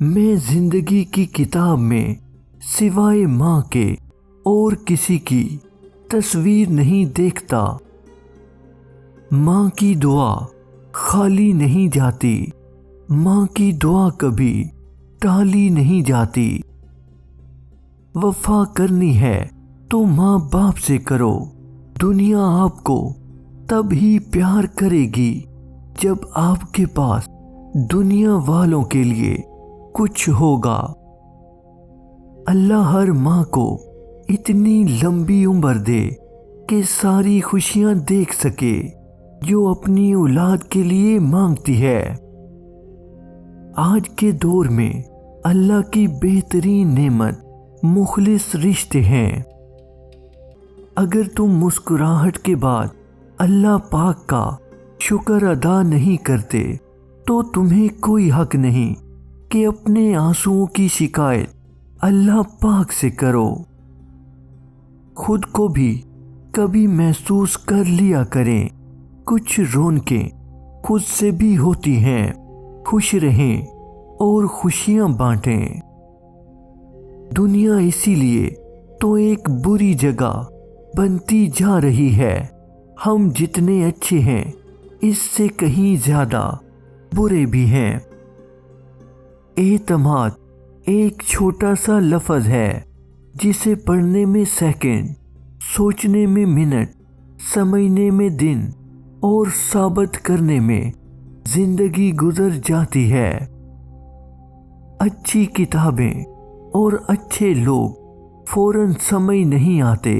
मैं जिंदगी की किताब में सिवाय माँ के और किसी की तस्वीर नहीं देखता। माँ की दुआ खाली नहीं जाती, माँ की दुआ कभी टाली नहीं जाती। वफा करनी है तो माँ बाप से करो, दुनिया आपको तब ही प्यार करेगी जब आपके पास दुनिया वालों के लिए कुछ होगा। अल्लाह हर माँ को इतनी लंबी उम्र दे कि सारी खुशियाँ देख सके जो अपनी औलाद के लिए मांगती है। आज के दौर में अल्लाह की बेहतरीन नेमत मुखलिस रिश्ते हैं। अगर तुम मुस्कुराहट के बाद अल्लाह पाक का शुक्र अदा नहीं करते तो तुम्हें कोई हक नहीं कि अपने आंसुओं की शिकायत अल्लाह पाक से करो। खुद को भी कभी महसूस कर लिया करें, कुछ रौनकें खुद से भी होती हैं। खुश रहें और खुशियां बांटें। दुनिया इसीलिए तो एक बुरी जगह बनती जा रही है। हम जितने अच्छे हैं इससे कहीं ज्यादा बुरे भी हैं। एतमाद एक छोटा सा लफ्ज है जिसे पढ़ने में सेकंड, सोचने में मिनट, समझने में दिन और साबित करने में जिंदगी गुजर जाती है। अच्छी किताबें और अच्छे लोग फौरन समझ नहीं आते,